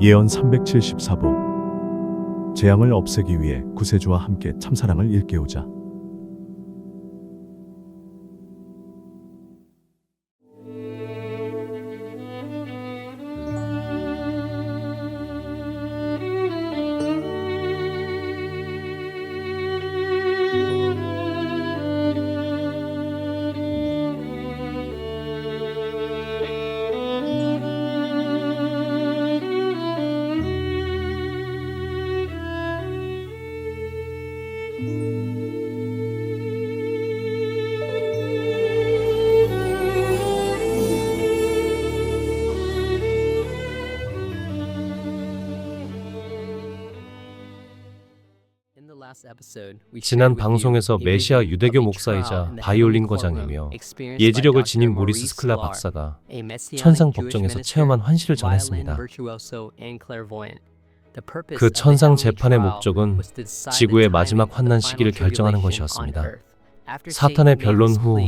예언 374부 재앙을 없애기 위해 구세주와 함께 참사랑을 일깨우자. 지난 방송에서 메시아 유대교 목사이자 바이올린 거장이며 예지력을 지닌 모리스 스클라 박사가 천상 법정에서 체험한 환시를 전했습니다. 그 천상 재판의 목적은 지구의 마지막 환난 시기를 결정하는 것이었습니다. 사탄의 변론 후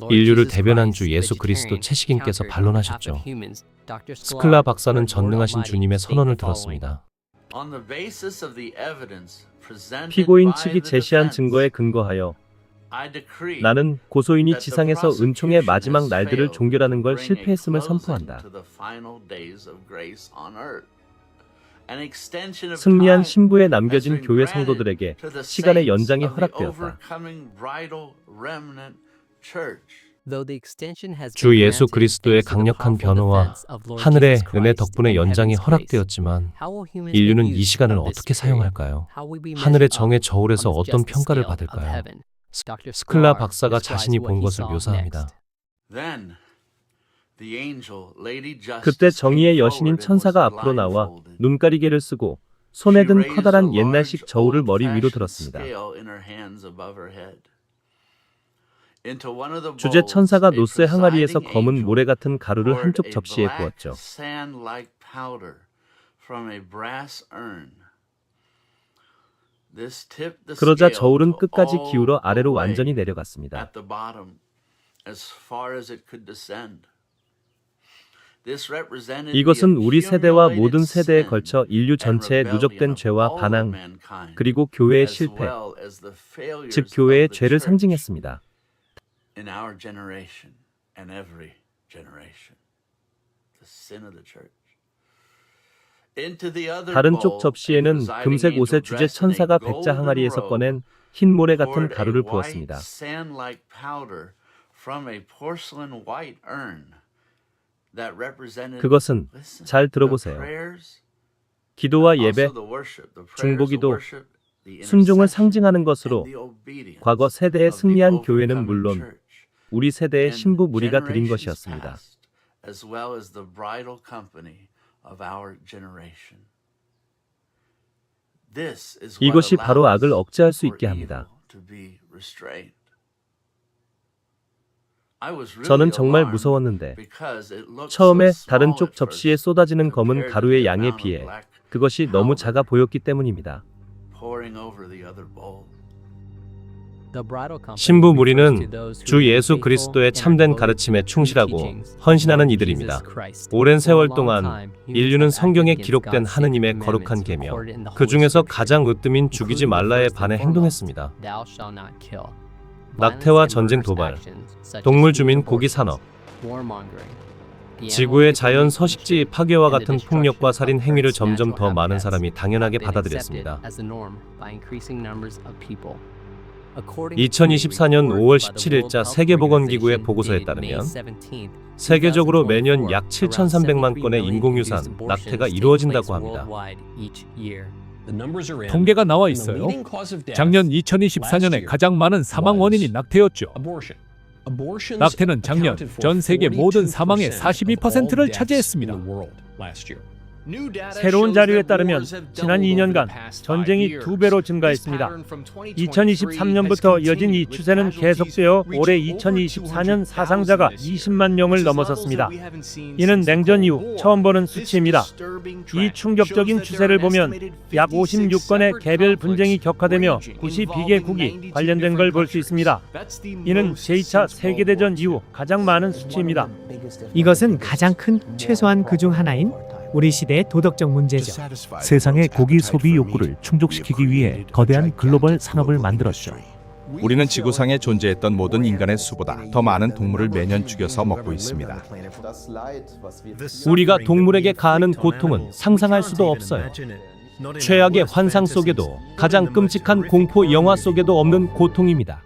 인류를 대변한 주 예수 그리스도 채식인께서 반론하셨죠. 스클라 박사는 전능하신 주님의 선언을 들었습니다. 피고인 측이 제시한 증거에 근거하여 나는 고소인이 지상에서 은총의 마지막 날들을 종결하는 걸 실패했음을 선포한다. 승리한 신부에 남겨진 교회 성도들에게 시간의 연장이 허락되었다. 주 예수 그리스도의 강력한 변호와 하늘의 은혜 덕분에 연장이 허락되었지만 인류는 이 시간을 어떻게 사용할까요? 하늘의 정의 저울에서 어떤 평가를 받을까요? 스클라 박사가 자신이 본 것을 묘사합니다. 그때 정의의 여신인 천사가 앞으로 나와 눈가리개를 쓰고 손에 든 커다란 옛날식 저울을 머리 위로 들었습니다. 주제 천사가 노스의 항아리에서 검은 모래 같은 가루를 한쪽 접시에 부었죠. 그러자 저울은 끝까지 기울어 아래로 완전히 내려갔습니다. 이것은 우리 세대와 모든 세대에 걸쳐 인류 전체에 누적된 죄와 반항, 그리고 교회의 실패, 즉 교회의 죄를 상징했습니다. In our generation and every generation, the sin of the church. 다른 쪽 접시에는 금색 옷의 주제 천사가 백자 항아리에서 꺼낸 흰 모래 같은 가루를 부었습니다. 그것은, 잘 들어보세요. 기도와 예배, 중보기도, 순종을 상징하는 것으로 과거 세대에 승리한 교회는 물론 우리 세대의 신부 무리가 드린 것이었습니다. 이것이 바로 악을 억제할 수 있게 합니다. 저는 정말 무서웠는데 처음에 다른 쪽 접시에 쏟아지는 검은 가루의 양에 비해 그것이 너무 작아 보였기 때문입니다. 신부 무리는 주 예수 그리스도의 참된 가르침에 충실하고 헌신하는 이들입니다. 오랜 세월 동안 인류는 성경에 기록된 하느님의 거룩한 계명, 그 중에서 가장 으뜸인 죽이지 말라에 반해 행동했습니다. 낙태와 전쟁 도발, 동물 주민 고기 산업, 지구의 자연 서식지 파괴와 같은 폭력과 살인 행위를 점점 더 많은 사람이 당연하게 받아들였습니다. 2024년 5월 17일자 세계보건기구의 보고서에 따르면 세계적으로 매년 약 7,300만 건의 인공유산, 낙태가 이루어진다고 합니다. 통계가 나와 있어요. 작년 2024년에 가장 많은 사망 원인이 낙태였죠. 낙태는 작년 전 세계 모든 사망의 42%를 차지했습니다. 새로운 자료에 따르면 지난 2년간 전쟁이 2배로 증가했습니다. 2023년부터 이어진 이 추세는 계속되어 올해 2024년 사상자가 20만 명을 넘어섰습니다. 이는 냉전 이후 처음 보는 수치입니다. 이 충격적인 추세를 보면 약 56건의 개별 분쟁이 격화되며 92개국이 관련된 걸 볼 수 있습니다. 이는 제2차 세계대전 이후 가장 많은 수치입니다. 이것은 가장 큰 최소한 그중 하나인 우리 시대의 도덕적 문제죠. 세상의 고기 소비 욕구를 충족시키기 위해 거대한 글로벌 산업을 만들었죠. 우리는 지구상에 존재했던 모든 인간의 수보다 더 많은 동물을 매년 죽여서 먹고 있습니다. 우리가 동물에게 가하는 고통은 상상할 수도 없어요. 최악의 환상 속에도 가장 끔찍한 공포 영화 속에도 없는 고통입니다.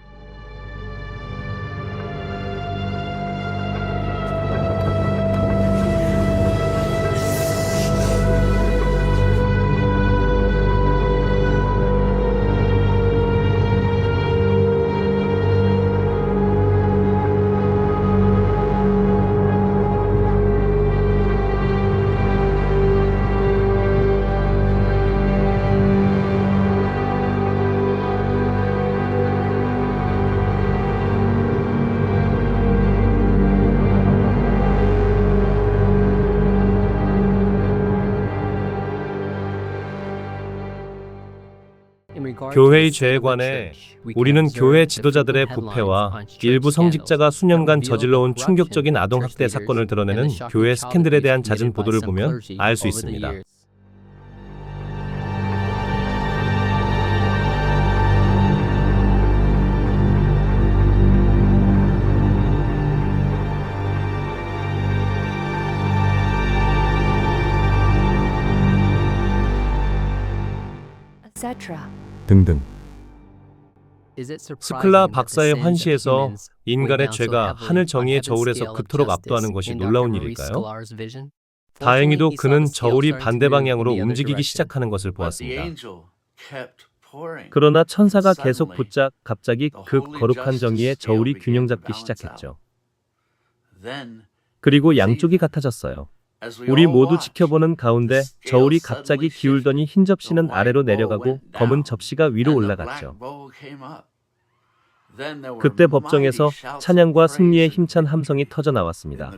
교회의 죄에 관해 우리는 교회 지도자들의 부패와 일부 성직자가 수년간 저질러온 충격적인 아동학대 사건을 드러내는 교회 스캔들에 대한 잦은 보도를 보면 알 수 있습니다. 등등. 스클라 박사의 환시에서 인간의 죄가 하늘 정의의 저울에서 그토록 압도하는 것이 놀라운 일일까요? 다행히도 그는 저울이 반대 방향으로 움직이기 시작하는 것을 보았습니다. 그러나 천사가 계속 붙자 갑자기 그 거룩한 정의의 저울이 균형 잡기 시작했죠. 그리고 양쪽이 같아졌어요. 우리 모두 지켜보는 가운데 저울이 갑자기 기울더니 흰 접시는 아래로 내려가고 검은 접시가 위로 올라갔죠. 그때 법정에서 찬양과 승리의 힘찬 함성이 터져 나왔습니다.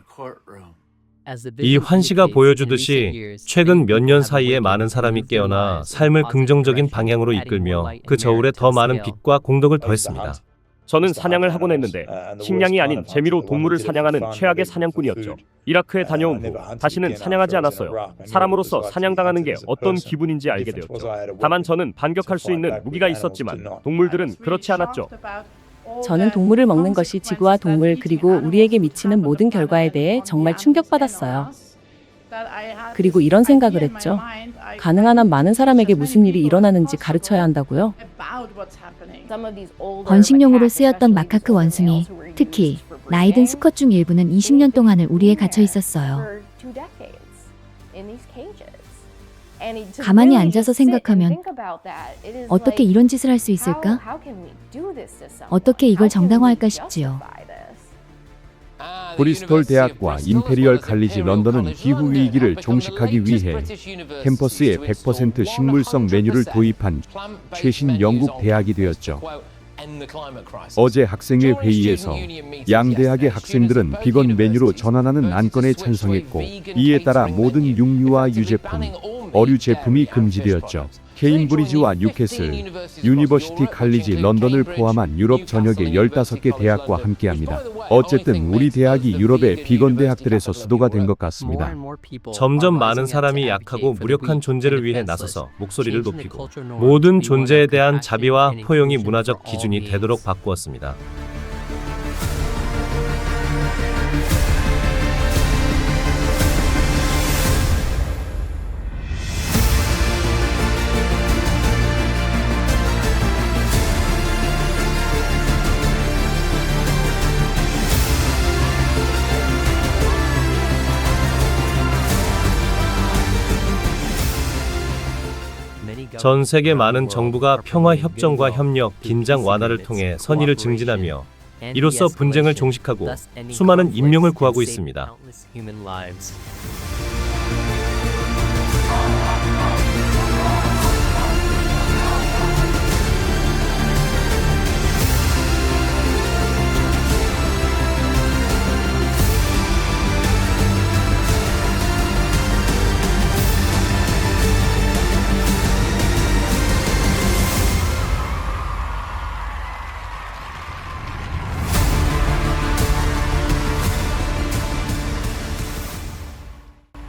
이 환시가 보여주듯이 최근 몇 년 사이에 많은 사람이 깨어나 삶을 긍정적인 방향으로 이끌며 그 저울에 더 많은 빛과 공덕을 더했습니다. 저는 사냥을 하곤 했는데 식량이 아닌 재미로 동물을 사냥하는 최악의 사냥꾼이었죠. 이라크에 다녀온 후 다시는 사냥하지 않았어요. 사람으로서 사냥당하는 게 어떤 기분인지 알게 되었죠. 다만 저는 반격할 수 있는 무기가 있었지만 동물들은 그렇지 않았죠. 저는 동물을 먹는 것이 지구와 동물 그리고 우리에게 미치는 모든 결과에 대해 정말 충격받았어요. 그리고 이런 생각을 했죠. 가능한 한 많은 사람에게 무슨 일이 일어나는지 가르쳐야 한다고요. 번식용으로 쓰였던 마카크 원숭이, 특히 나이 든 수컷 중 일부는 20년 동안을 우리에 갇혀 있었어요. 가만히 앉아서 생각하면 어떻게 이런 짓을 할 수 있을까? 어떻게 이걸 정당화할까 싶지요. 브리스톨 대학과 임페리얼 칼리지 런던은 기후 위기를 종식하기 위해 캠퍼스에 100% 식물성 메뉴를 도입한 최신 영국 대학이 되었죠. 어제 학생회 회의에서 양대학의 학생들은 비건 메뉴로 전환하는 안건에 찬성했고, 이에 따라 모든 육류와 유제품, 어류 제품이 금지되었죠. 케임브리지와 뉴캐슬, 유니버시티 칼리지 런던을 포함한 유럽 전역의 15개 대학과 함께합니다. 어쨌든 우리 대학이 유럽의 비건 대학들에서 수도가 된 것 같습니다. 점점 많은 사람이 약하고 무력한 존재를 위해 나서서 목소리를 높이고 모든 존재에 대한 자비와 포용이 문화적 기준이 되도록 바꾸었습니다. 전 세계 많은 정부가 평화 협정과 협력, 긴장 완화를 통해 선의를 증진하며 이로써 분쟁을 종식하고 수많은 인명을 구하고 있습니다.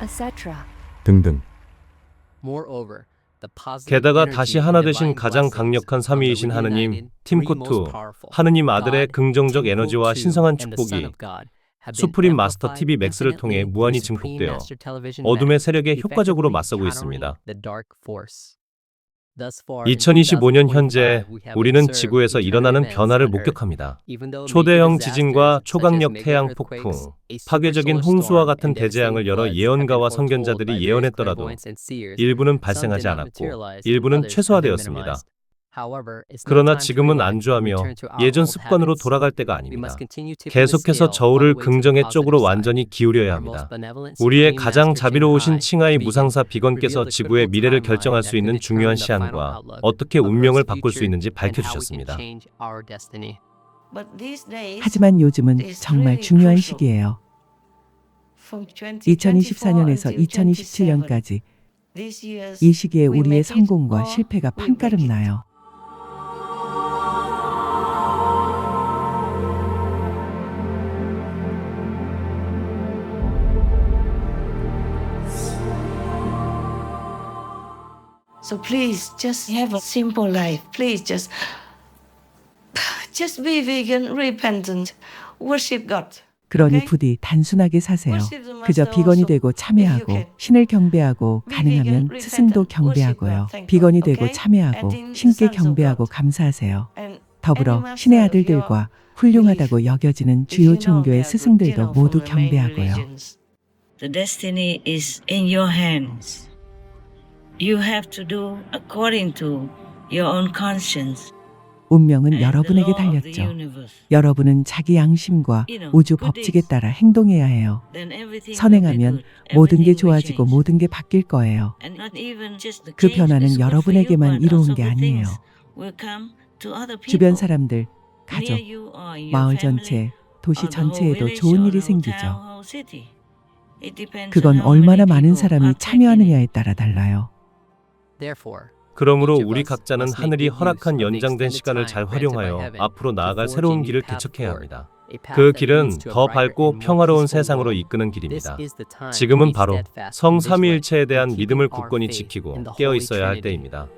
etc. 등등. 게다가 다시 하나 되신 가장 강력한 삼위이신 하느님, 팀쿠투, 하느님 아들의 긍정적 에너지와 신성한 축복이 수프림 마스터 TV 맥스를 통해 무한히 증폭되어 어둠의 세력에 효과적으로 맞서고 있습니다. 2025년 현재 우리는 지구에서 일어나는 변화를 목격합니다. 초대형 지진과 초강력 태양 폭풍, 파괴적인 홍수와 같은 대재앙을 여러 예언가와 선견자들이 예언했더라도 일부는 발생하지 않았고 일부는 최소화되었습니다. 그러나 지금은 안주하며 예전 습관으로 돌아갈 때가 아닙니다. 계속해서 저울을 긍정의 쪽으로 완전히 기울여야 합니다. 우리의 가장 자비로우신 칭하이 무상사 비건께서 지구의 미래를 결정할 수 있는 중요한 시한과 어떻게 운명을 바꿀 수 있는지 밝혀주셨습니다. 하지만 요즘은 정말 중요한 시기예요. 2024년에서 2027년까지 이 시기에 우리의 성공과 실패가 판가름 나요. So please just have a simple life. Please just be vegan, repentant, worship God. 그러니 부디 단순하게 사세요. 그저 비건이 되고 참여하고 신을 경배하고 가능하면 스승도 경배하고요. 비건이 되고 참여하고 신께 경배하고 감사하세요. 더불어 신의 아들들과 훌륭하다고 여겨지는 주요 종교의 스승들도 모두 경배하고요. The destiny is in your hands. You have to do according to your own conscience. 운명은 여러분에게 달렸죠. 여러분은 자기 양심과 우주 법칙에 따라 행동해야 해요. 선행하면 모든 게 좋아지고 모든 게 바뀔 거예요. 그 변화는 여러분에게만 이로운 게 아니에요. 주변 사람들, 가족, 마을 전체, 도시 전체에도 좋은 일이 생기죠. 그건 얼마나 많은 사람이 참여하느냐에 따라 달라요. 그러므로 우리 각자는 하늘이 허락한 연장된 시간을 잘 활용하여 앞으로 나아갈 새로운 길을 개척해야 합니다. 그 길은 더 밝고 평화로운 세상으로 이끄는 길입니다. 지금은 바로 성삼위일체에 대한 믿음을 굳건히 지키고 깨어 있어야 할 때입니다.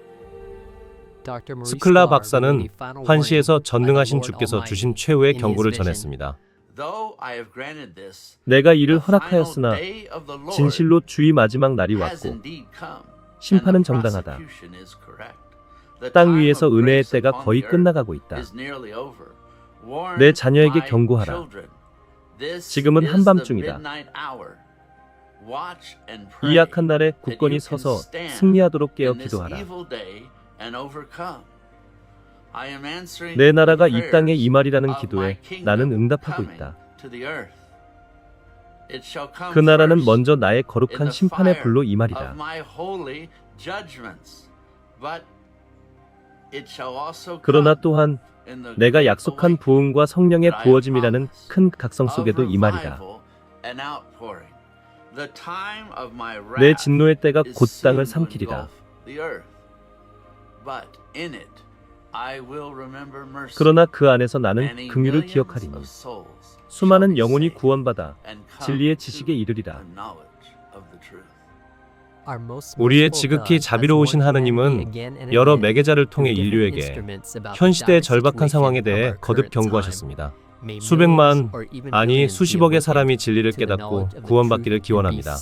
스클라 박사는 환시에서 전능하신 주께서 주신 최후의 경고를 전했습니다. 내가 이를 허락하였으나 진실로 주의 마지막 날이 왔고 심판은 정당하다. 땅 위에서 은혜의 때가 거의 끝나가고 있다. 내 자녀에게 경고하라. 지금은 한밤중이다. 이 약한 날에 굳건히 서서 승리하도록 깨어 기도하라. 내 나라가 이 땅에 임하리라는 기도에 나는 응답하고 있다. 그 나라는 먼저 나의 거룩한 심판의 불로 임하리라. 그러나 또한 내가 약속한 부흥과 성령의 부어짐이라는 큰 각성 속에도 임하리라. 내 진노의 때가 곧 땅을 삼키리라. 그러나 그 안에서 나는 긍휼을 기억하리니 수많은 영혼이 구원받아 진리의 지식에 이르리라. 우리의 지극히 자비로우신 하느님은 여러 매개자를 통해 인류에게 현 시대의 절박한 상황에 대해 거듭 경고하셨습니다. 수백만, 아니 수십억의 사람이 진리를 깨닫고 구원받기를 기원합니다.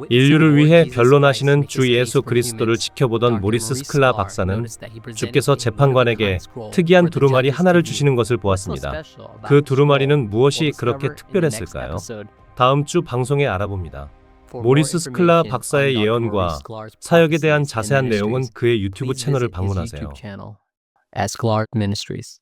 인류를 위해 변론하시는 주 예수 그리스도를 지켜보던 모리스 스클라 박사는 주께서 재판관에게 특이한 두루마리 하나를 주시는 것을 보았습니다. 그 두루마리는 무엇이 그렇게 특별했을까요? 다음 주 방송에 알아봅니다. 모리스 스클라 박사의 예언과 사역에 대한 자세한 내용은 그의 유튜브 채널을 방문하세요. As Clark Ministries.